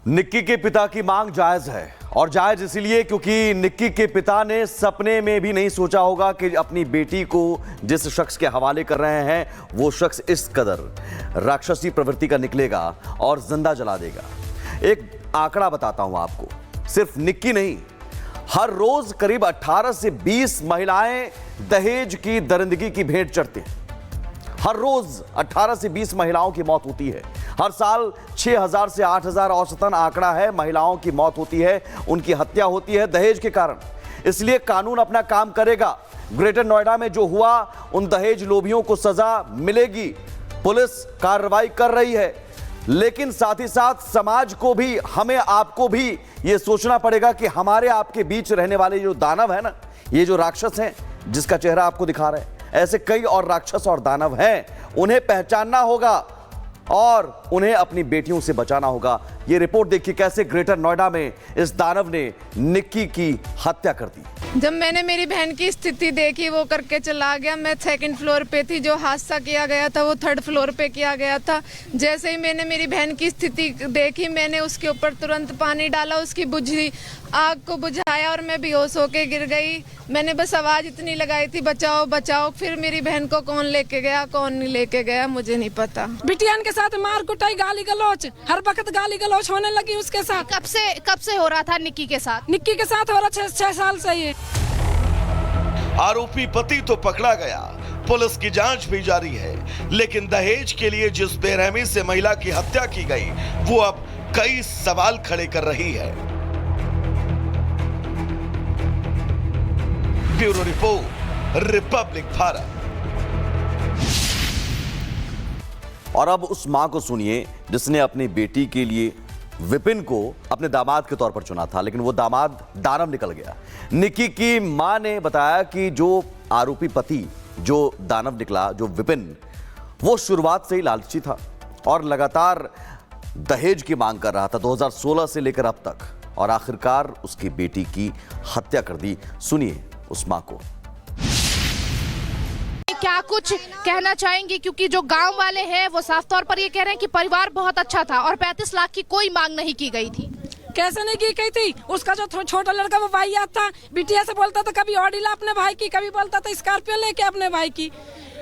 निक्की के पिता की मांग जायज है और जायज इसलिए क्योंकि निक्की के पिता ने सपने में भी नहीं सोचा होगा कि अपनी बेटी को जिस शख्स के हवाले कर रहे हैं वो शख्स इस कदर राक्षसी प्रवृत्ति का निकलेगा और जिंदा जला देगा। एक आंकड़ा बताता हूं आपको, सिर्फ निक्की नहीं, हर रोज करीब 18 से 20 महिलाएं दहेज की दरिंदगी की भेंट चढ़ती हैं। हर रोज 18 से 20 महिलाओं की मौत होती है। हर साल 6000 से 8000 औसतन आंकड़ा है, महिलाओं की मौत होती है, उनकी हत्या होती है दहेज के कारण। इसलिए कानून अपना काम करेगा। ग्रेटर नोएडा में जो हुआ, उन दहेज लोभियों को सजा मिलेगी। पुलिस कार्रवाई कर रही है, लेकिन साथ ही साथ समाज को भी, हमें आपको भी यह सोचना पड़ेगा कि हमारे आपके बीच रहने वाले जो दानव है ना, ये जो राक्षस हैं जिसका चेहरा आपको दिखा रहे हैं, ऐसे कई और राक्षस और दानव हैं, उन्हें पहचानना होगा और उन्हें अपनी बेटियों से बचाना होगा। ये रिपोर्ट देखिए कैसे ग्रेटर नोएडा में इस दानव ने निक्की की हत्या कर दी। जब मैंने मेरी बहन की स्थिति देखी, वो करके चला गया। मैं 2nd फ्लोर पे थी, जो हादसा किया गया था वो 3rd फ्लोर पे किया गया था। जैसे ही मैंने मेरी बहन की स्थिति देखी, मैंने उसके ऊपर तुरंत पानी डाला, उसकी बुझी आग को बुझाया और मैं बेहोश होके गिर गई। मैंने बस आवाज इतनी लगाई थी, बचाओ बचाओ। फिर मेरी बहन को कौन लेके गया, कौन नहीं लेके गया, मुझे नहीं पता। बिटियान के साथ मार कुटाई, गाली गलौच, हर वक्त गाली गलौच होने लगी उसके साथ। कब से हो रहा था निक्की के साथ? निक्की के साथ हो रहा 6 साल से ये। आरोपी पति तो पकड़ा गया, पुलिस की जांच भी जारी है, लेकिन दहेज के लिए जिस बेरहमी से महिला की हत्या की गई, वो अब कई सवाल खड़े कर रही है। Bureau report, Republic Bharat. और अब उस मां को सुनिए जिसने अपनी बेटी के लिए विपिन को अपने दामाद के तौर पर चुना था, लेकिन वो दामाद दानव निकल गया। निक्की की मां ने बताया कि जो आरोपी पति, जो दानव निकला, जो विपिन, वो शुरुआत से ही लालची था और लगातार दहेज की मांग कर रहा था 2016 से लेकर अब तक, और आखिरकार उसकी बेटी की हत्या कर दी। सुनिए उस मां को। क्या कुछ कहना चाहेंगे, क्योंकि जो गांव वाले हैं वो साफ तौर पर ये कह रहे हैं कि परिवार बहुत अच्छा था और 35 लाख की कोई मांग नहीं की गई थी। कैसे नहीं की गई थी? उसका जो छोटा लड़का वो वाहियात था, बिटिया से बोलता था कभी ऑडी ला अपने भाई की, कभी बोलता था स्कॉर्पियो लेके अपने भाई की।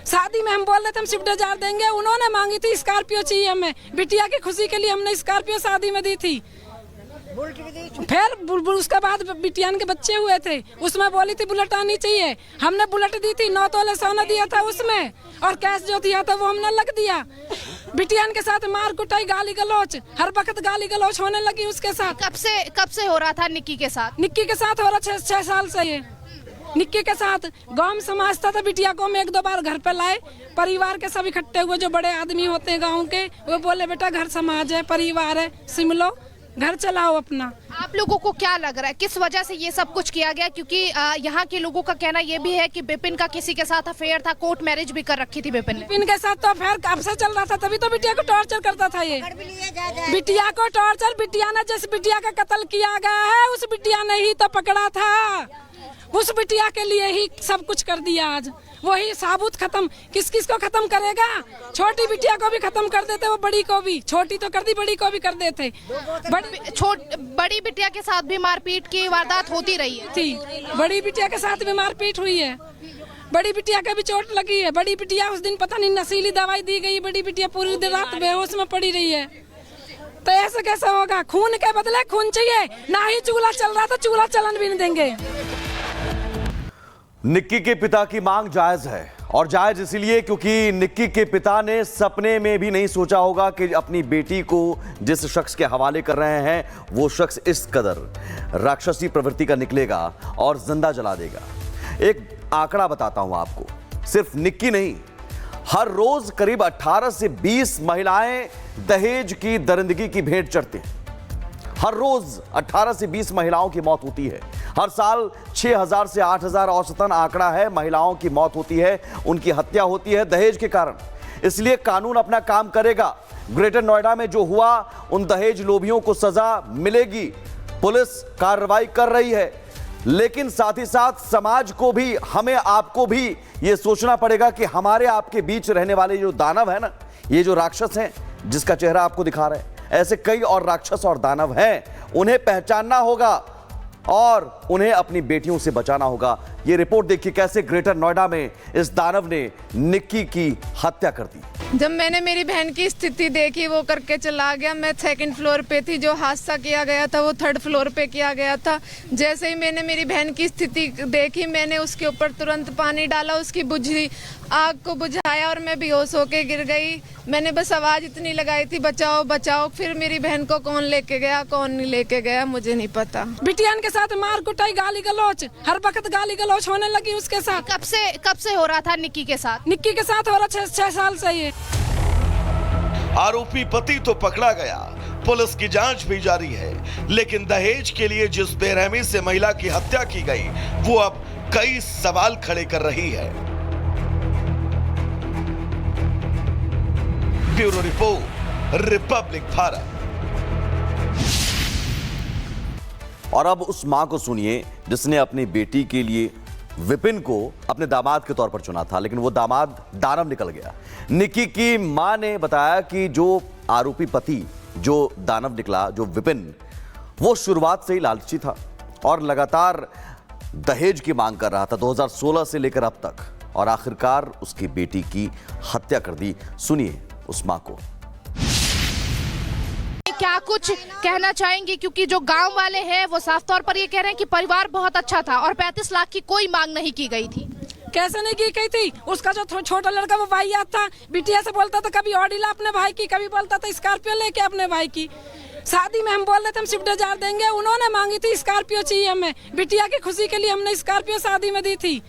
शादी में हम बोल रहे थे हम स्विफ्ट डिजायर देंगे, उन्होंने मांगी थी स्कॉर्पियो चाहिए हमें। बिटिया की खुशी के लिए हमने स्कॉर्पियो शादी में दी थी। फिर उसके बाद बिटियान के बच्चे हुए थे, उसमें बोली थी बुलेट आनी चाहिए, हमने बुलेट दी थी। 9 तोले सोना दिया था उसमें, और कैश जो दिया था वो हमने लग दिया। बिटियान के साथ मार कुटाई, गाली गलौच, हर वक्त गाली गलौच होने लगी उसके साथ। कब से हो रहा था निक्की के साथ? निक्की के साथ हो रहा 6 साल से ये। निक्की के साथ गांव में समझता था। बिटिया को हम 1-2 बार घर पे लाए, परिवार के सब इकट्ठे हुए, जो बड़े आदमी होते हैं गाँव के, वो बोले बेटा घर समाज है, परिवार है, सिम लो, घर चलाओ अपना। आप लोगों को क्या लग रहा है किस वजह से ये सब कुछ किया गया? क्योंकि यहाँ के लोगों का कहना ये भी है कि विपिन का किसी के साथ अफेयर था, कोर्ट मैरिज भी कर रखी थी विपिन ने। विपिन के साथ तो अफेयर कब से चल रहा था, तभी तो बिटिया को टॉर्चर करता था ये। बिटिया को टॉर्चर, बिटिया ने जिस बिटिया का कत्ल किया गया है उस बिटिया ने ही तो पकड़ा था, उस बिटिया के लिए ही सब कुछ कर दिया। आज वही साबुत खत्म, किस किस को खत्म करेगा? छोटी बिटिया को भी खत्म कर देते, वो बड़ी को भी, छोटी तो कर दी, बड़ी को भी कर देते। बड़ी बिटिया के साथ भी मारपीट की वारदात होती रही है थी। बड़ी बिटिया के साथ भी मारपीट हुई है, बड़ी बिटिया का भी चोट लगी है। बड़ी बिटिया उस दिन पता नहीं नशीली दवाई दी गई, बड़ी बिटिया पूरी दिन रात बेहोश में पड़ी रही है। तो ऐसे कैसे होगा? खून के बदले खून चाहिए, ना ही चूल्हा चल रहा था, चूल्हा चलन भी नहीं देंगे। निक्की के पिता की मांग जायज है और जायज इसलिए क्योंकि निक्की के पिता ने सपने में भी नहीं सोचा होगा कि अपनी बेटी को जिस शख्स के हवाले कर रहे हैं वो शख्स इस कदर राक्षसी प्रवृत्ति का निकलेगा और जिंदा जला देगा। एक आंकड़ा बताता हूं आपको, सिर्फ निक्की नहीं, हर रोज करीब 18 से 20 महिलाएं दहेज की दरिंदगी की भेंट चढ़ती हैं। हर रोज 18 से 20 महिलाओं की मौत होती है। हर साल 6000 से 8000 औसतन आंकड़ा है, महिलाओं की मौत होती है, उनकी हत्या होती है दहेज के कारण। इसलिए कानून अपना काम करेगा। ग्रेटर नोएडा में जो हुआ, उन दहेज लोभियों को सजा मिलेगी। पुलिस कार्रवाई कर रही है, लेकिन साथ ही साथ समाज को भी, हमें आपको भी यह सोचना पड़ेगा कि हमारे आपके बीच रहने वाले जो दानव है ना, ये जो राक्षस हैं जिसका चेहरा आपको दिखा रहे हैं, ऐसे कई और राक्षस और दानव हैं, उन्हें पहचानना होगा और उन्हें अपनी बेटियों से बचाना होगा। ये रिपोर्ट देखिए कैसे ग्रेटर नोएडा में इस दानव ने निक्की की हत्या कर दी। जब मैंने मेरी बहन की स्थिति देखी, वो करके चला गया। मैं 2nd फ्लोर पे थी, जो हादसा किया गया था वो 3rd फ्लोर पे किया गया था। जैसे ही मैंने मेरी बहन की स्थिति देखी, मैंने उसके ऊपर तुरंत पानी डाला, उसकी बुझी आग को बुझाया और मैं बेहोश होके गिर गई। मैंने बस आवाज इतनी लगाई थी, बचाओ बचाओ। फिर मेरी बहन को कौन लेके गया, कौन नहीं लेके गया, मुझे नहीं पता। बिटियान के साथ मार कुटाई, गाली गलौच, हर वक्त गाली गलौच होने लगी उसके साथ। कब से हो रहा था निक्की के साथ? निक्की के साथ हो रहा 6 साल से ये। आरोपी पति तो पकड़ा गया, पुलिस की जांच भी जारी है, लेकिन दहेज के लिए जिस बेरहमी से महिला की हत्या की गई, वो अब कई सवाल खड़े कर रही है। Bureau report, Republic Bharat. और अब उस मां को सुनिए जिसने अपनी बेटी के लिए विपिन को अपने दामाद के तौर पर चुना था, लेकिन वो दामाद दानव निकल गया। निक्की की मां ने बताया कि जो आरोपी पति जो दानव निकला, जो विपिन, वो शुरुआत से ही लालची था और लगातार दहेज की मांग कर रहा था 2016 से लेकर अब तक, और आखिरकार उसकी बेटी की हत्या कर दी। सुनिए उस मां को। क्या कुछ कहना चाहेंगे, क्योंकि जो गांव वाले हैं वो साफ तौर पर ये कह रहे हैं कि परिवार बहुत अच्छा था और 35 लाख की कोई मांग नहीं की गई थी। कैसे नहीं की गई थी? उसका जो छोटा लड़का वो भाईयात था, बिटिया से बोलता था कभी ऑडी ला अपने भाई की, कभी बोलता था स्कॉर्पियो लेके अपने भाई की। शादी में हम बोल रहे थे हम स्विफ्ट डिजायर देंगे, उन्होंने मांगी थी स्कॉर्पियो चाहिए हमें। बिटिया की खुशी के लिए हमने स्कॉर्पियो शादी में दी थी।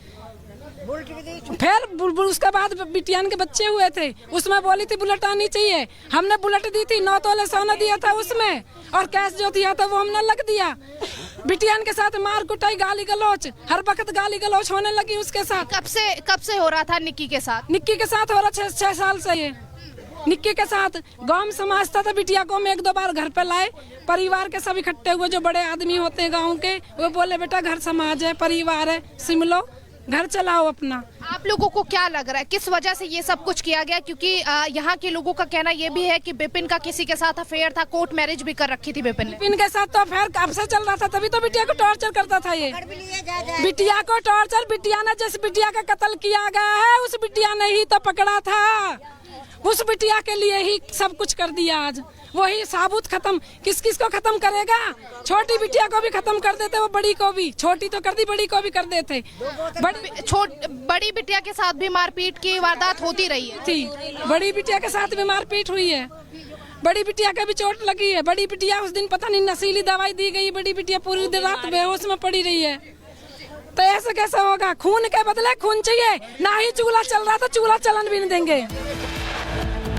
फिर उसके बाद बिटियान के बच्चे हुए थे, उसमें बोली थी बुलेट आनी चाहिए, हमने बुलेट दी थी। 9 तोले सोना दिया था उसमें, और कैश जो दिया था वो हमने लग दिया। बिटियान के साथ मार कुटाई, गाली गलौच, हर वक्त गाली गलौच होने लगी उसके साथ। कब से हो रहा था निक्की के साथ? निक्की के साथ हो रहा 6 साल से ये। निक्की के साथ गांव में समझता था। बिटिया को हम 1-2 बार घर पे लाए, परिवार के सब इकट्ठे हुए, जो बड़े आदमी होते हैं गाँव के, वो बोले बेटा घर समाज है, परिवार है, सिम लो, घर चलाओ अपना। आप लोगों को क्या लग रहा है किस वजह से ये सब कुछ किया गया? क्योंकि यहाँ के लोगों का कहना ये भी है कि विपिन का किसी के साथ अफेयर था, कोर्ट मैरिज भी कर रखी थी विपिन ने। विपिन के साथ तो अफेयर कब से चल रहा था, तभी तो बिटिया को टॉर्चर करता था ये। बिटिया को टॉर्चर, बिटिया ने जिस बिटिया का कत्ल किया गया है उस बिटिया ने ही तो पकड़ा था, उस बिटिया के लिए ही सब कुछ कर दिया। आज वही साबुत खत्म, किस किस को खत्म करेगा? छोटी बिटिया को भी खत्म कर देते, वो बड़ी को भी, छोटी तो कर दी, बड़ी को भी कर देते। बड़ी बिटिया के साथ भी मारपीट की वारदात होती रही है थी, बड़ी बिटिया के साथ भी मारपीट हुई है। बड़ी बिटिया का भी चोट लगी है। बड़ी बिटिया उस दिन पता नहीं नशीली दवाई दी गई, बड़ी बिटिया पूरी दिन रात बेहोश में पड़ी रही है। तो ऐसे कैसे होगा? खून के बदले खून चाहिए, ना ही चूल्हा चल रहा था, चूल्हा चलन भी नहीं देंगे।